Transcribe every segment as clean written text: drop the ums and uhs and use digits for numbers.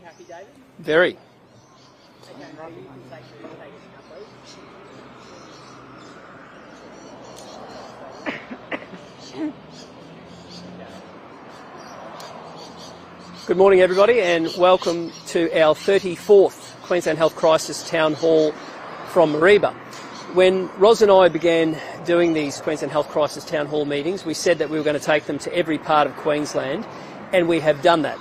happy, David? Very. Okay, Mareeba, you can take the Good morning, everybody, and welcome to our 34th Queensland Health Crisis Town Hall from Mareeba. When Ros and I began doing these Queensland Health Crisis Town Hall meetings, we said that we were going to take them to every part of Queensland, and we have done that.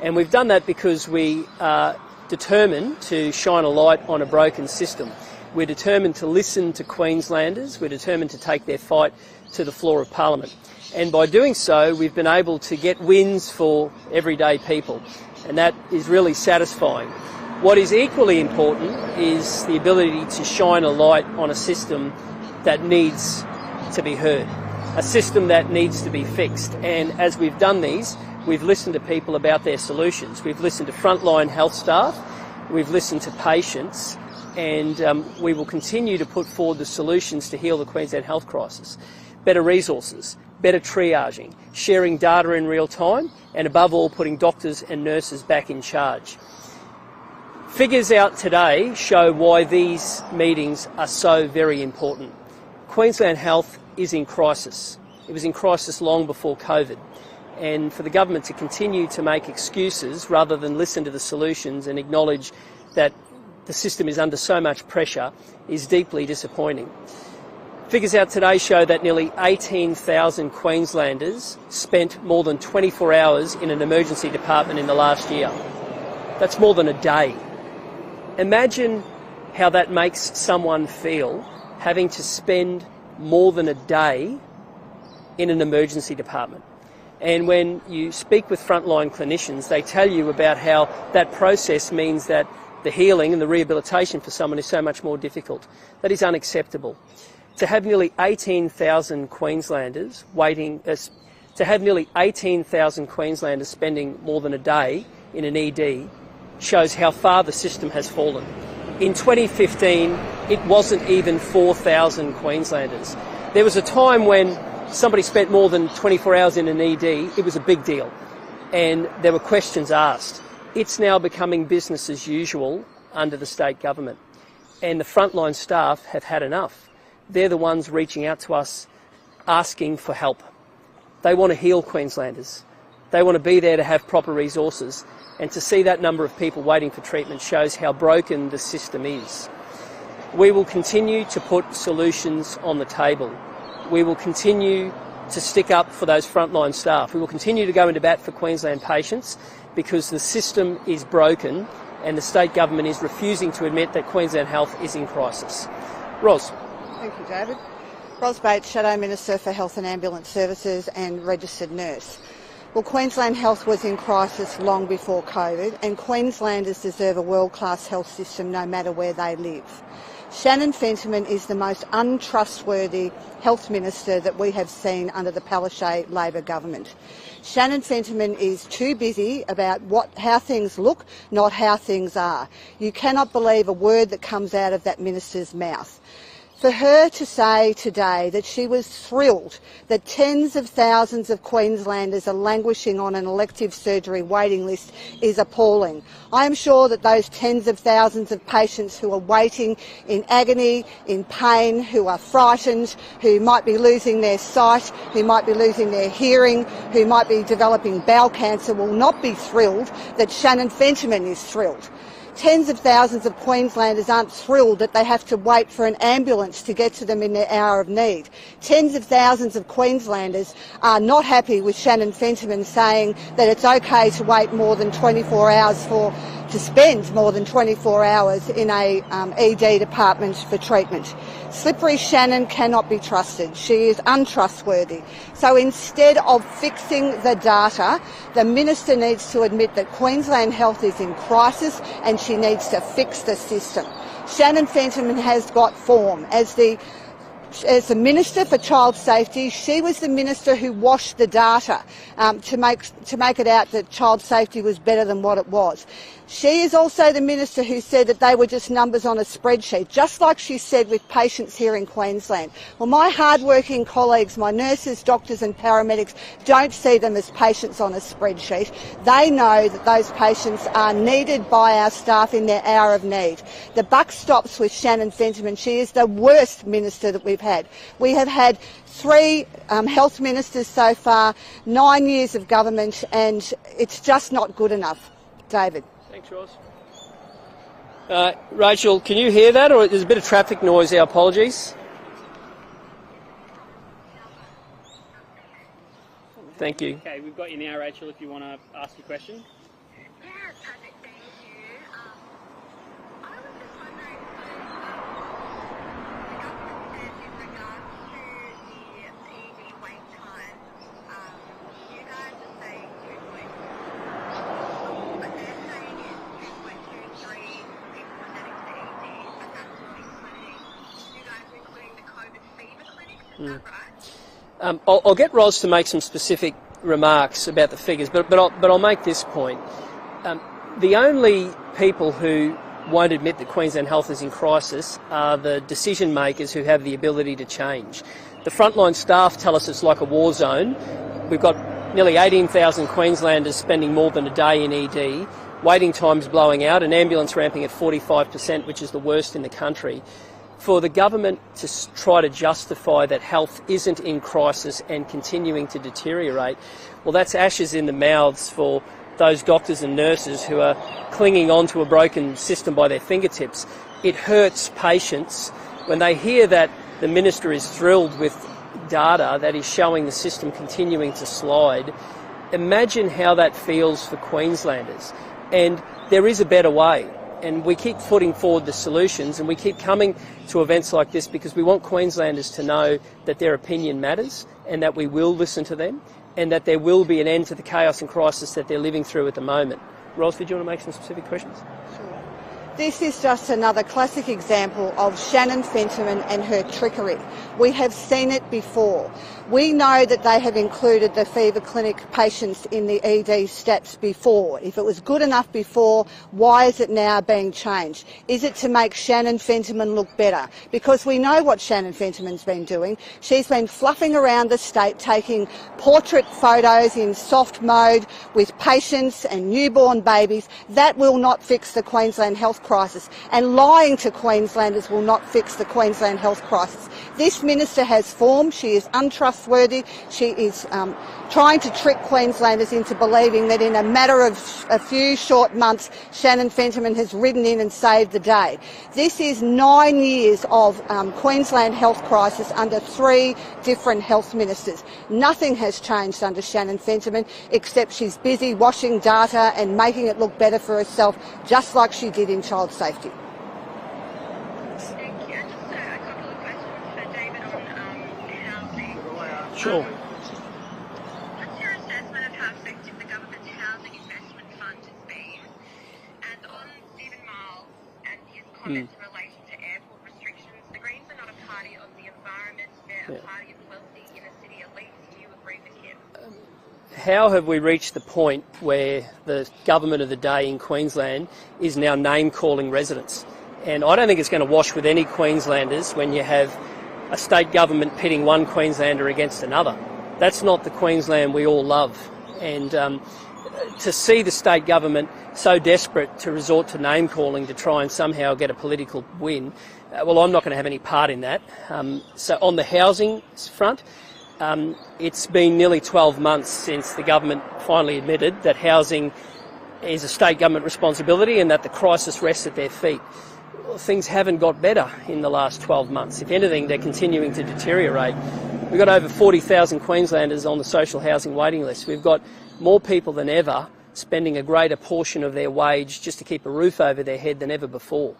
And we've done that because we are determined to shine a light on a broken system. We're determined to listen to Queenslanders. We're determined to take their fight to the floor of Parliament. And by doing so, we've been able to get wins for everyday people. And that is really satisfying. What is equally important is the ability to shine a light on a system that needs to be heard, a system that needs to be fixed. And as we've done these, we've listened to people about their solutions. We've listened to frontline health staff, we've listened to patients, and we will continue to put forward the solutions to heal the Queensland health crisis. Better resources, better triaging, sharing data in real time, and above all, putting doctors and nurses back in charge. Figures out today show why these meetings are so very important. Queensland Health is in crisis. It was in crisis long before COVID. And for the government to continue to make excuses rather than listen to the solutions and acknowledge that the system is under so much pressure is deeply disappointing. Figures out today show that nearly 18,000 Queenslanders spent more than 24 hours in an emergency department in the last year. That's more than a day. Imagine how that makes someone feel, having to spend more than a day in an emergency department. And when you speak with frontline clinicians, they tell you about how that process means that the healing and the rehabilitation for someone is so much more difficult. That is unacceptable. To have nearly 18,000 Queenslanders spending more than a day in an ED shows how far the system has fallen. In 2015, it wasn't even 4,000 Queenslanders. There was a time when somebody spent more than 24 hours in an ED, it was a big deal, and there were questions asked. It's now becoming business as usual under the state government, and the frontline staff have had enough. They're the ones reaching out to us asking for help. They want to heal Queenslanders. They want to be there to have proper resources, and to see that number of people waiting for treatment shows how broken the system is. We will continue to put solutions on the table. We will continue to stick up for those frontline staff. We will continue to go into bat for Queensland patients because the system is broken and the state government is refusing to admit that Queensland Health is in crisis. Ros. Thank you, David. Ros Bates, Shadow Minister for Health and Ambulance Services and registered nurse. Well, Queensland Health was in crisis long before COVID, and Queenslanders deserve a world-class health system no matter where they live. Shannon Fentiman is the most untrustworthy health minister that we have seen under the Palaszczuk Labor government. Shannon Fentiman is too busy about how things look, not how things are. You cannot believe a word that comes out of that minister's mouth. For her to say today that she was thrilled that tens of thousands of Queenslanders are languishing on an elective surgery waiting list is appalling. I am sure that those tens of thousands of patients who are waiting in agony, in pain, who are frightened, who might be losing their sight, who might be losing their hearing, who might be developing bowel cancer will not be thrilled that Shannon Fentiman is thrilled. Tens of thousands of Queenslanders aren't thrilled that they have to wait for an ambulance to get to them in their hour of need. Tens of thousands of Queenslanders are not happy with Shannon Fentiman saying that it's okay to wait more than 24 hours to spend more than 24 hours in a ED department for treatment. Slippery Shannon cannot be trusted. She is untrustworthy. So instead of fixing the data, the minister needs to admit that Queensland Health is in crisis and she needs to fix the system. Shannon Fentiman has got form. As the Minister for Child Safety, she was the minister who washed the data to make it out that child safety was better than what it was. She is also the minister who said that they were just numbers on a spreadsheet, just like she said with patients here in Queensland. Well, my hard-working colleagues, my nurses, doctors and paramedics don't see them as patients on a spreadsheet. They know that those patients are needed by our staff in their hour of need. The buck stops with Shannon Fentiman. She is the worst minister that we've had. We have had 3 health ministers so far, 9 years of government, and it's just not good enough. David. Thanks, Roz. Rachel, can you hear that? Or there's a bit of traffic noise, our apologies. Thank you. Okay, we've got you now, Rachel, if you want to ask your question. Yeah, perfect, thank you. I was just wondering, the government said in regards to the ED wait time, you guys are saying 2.4, but they're saying it's 2.23 people presenting to ED, but that's not including, you guys are including the COVID fever clinics, is that right? I'll get Roz to make some specific remarks about the figures, but I'll make this point. The only people who won't admit that Queensland Health is in crisis are the decision makers who have the ability to change. The frontline staff tell us it's like a war zone. We've got nearly 18,000 Queenslanders spending more than a day in ED, waiting times blowing out, and ambulance ramping at 45%, which is the worst in the country. For the government to try to justify that health isn't in crisis and continuing to deteriorate, well, that's ashes in the mouths for those doctors and nurses who are clinging on to a broken system by their fingertips. It hurts patients when they hear that the minister is thrilled with data that is showing the system continuing to slide. Imagine how that feels for Queenslanders. And there is a better way. And we keep putting forward the solutions, and we keep coming to events like this because we want Queenslanders to know that their opinion matters and that we will listen to them and that there will be an end to the chaos and crisis that they're living through at the moment. Ros, did you want to make some specific questions? Sure. This is just another classic example of Shannon Fentiman and her trickery. We have seen it before. We know that they have included the fever clinic patients in the ED stats before. If it was good enough before, why is it now being changed? Is it to make Shannon Fentiman look better? Because we know what Shannon Fentiman's been doing. She's been fluffing around the state, taking portrait photos in soft mode with patients and newborn babies. That will not fix the Queensland health crisis. And lying to Queenslanders will not fix the Queensland health crisis. This minister has form. She is untrustworthy. She is trying to trick Queenslanders into believing that in a matter of a few short months, Shannon Fentiman has ridden in and saved the day. This is 9 years of Queensland health crisis under 3 different health ministers. Nothing has changed under Shannon Fentiman except she's busy washing data and making it look better for herself, just like she did in child safety. Thank you. And just a couple of questions for David on housing. Sure. What's your assessment of how effective the government's housing investment fund has been? And on Stephen Miles and his comments in relation to airport restrictions, the Greens are not a party of the environment, they're a party of wealthy inner city elites. Do you agree with him? How have we reached the point where the government of the day in Queensland is now name-calling residents? And I don't think it's going to wash with any Queenslanders when you have a state government pitting one Queenslander against another. That's not the Queensland we all love. And to see the state government so desperate to resort to name-calling to try and somehow get a political win, well, I'm not going to have any part in that. So on the housing front, it's been nearly 12 months since the government finally admitted that housing is a state government responsibility and that the crisis rests at their feet. Well, things haven't got better in the last 12 months. If anything, they're continuing to deteriorate. We've got over 40,000 Queenslanders on the social housing waiting list. We've got more people than ever spending a greater portion of their wage just to keep a roof over their head than ever before.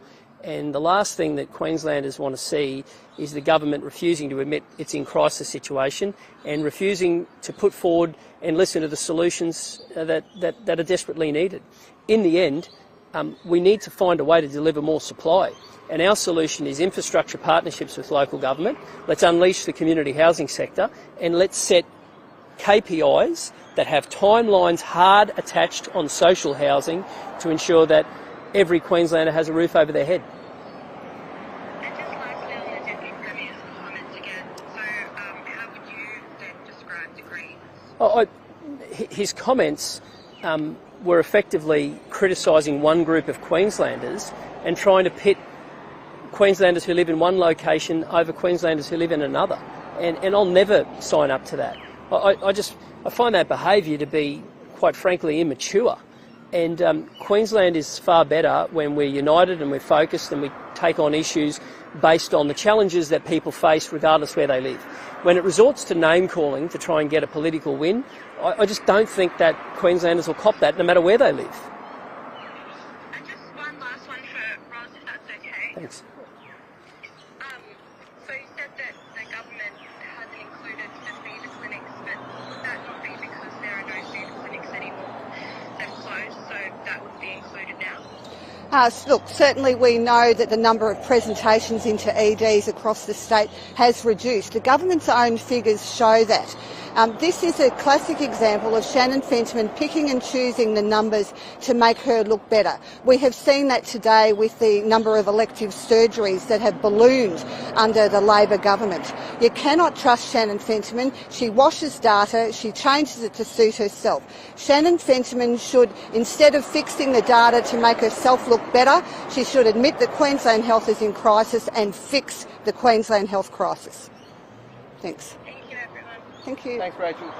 And the last thing that Queenslanders want to see is the government refusing to admit it's in crisis situation and refusing to put forward and listen to the solutions that are desperately needed. In the end, we need to find a way to deliver more supply. And our solution is infrastructure partnerships with local government. Let's unleash the community housing sector and let's set KPIs that have timelines hard attached on social housing to ensure that every Queenslander has a roof over their head. And just lastly on the Deputy Premier's comments again, so how would you then describe the Greens? His comments were effectively criticising one group of Queenslanders and trying to pit Queenslanders who live in one location over Queenslanders who live in another. And I'll never sign up to that. I find that behaviour to be, quite frankly, immature. And Queensland is far better when we're united and we're focused and we take on issues based on the challenges that people face regardless where they live. When it resorts to name-calling to try and get a political win, I just don't think that Queenslanders will cop that no matter where they live. And just one last one for Ros, if that's okay. Thanks. So you said that the government hasn't included the feeder clinics, but would that not be because there are no feeder clinics anymore? They've closed, so that would be included now? Look, certainly we know that the number of presentations into EDs across the state has reduced. The government's own figures show that. This is a classic example of Shannon Fentiman picking and choosing the numbers to make her look better. We have seen that today with the number of elective surgeries that have ballooned under the Labor government. You cannot trust Shannon Fentiman. She washes data, she changes it to suit herself. Shannon Fentiman should, instead of fixing the data to make herself look better, she should admit that Queensland Health is in crisis and fix the Queensland health crisis. Thanks. Thank you, everyone. Thank you. Thanks, Rachel.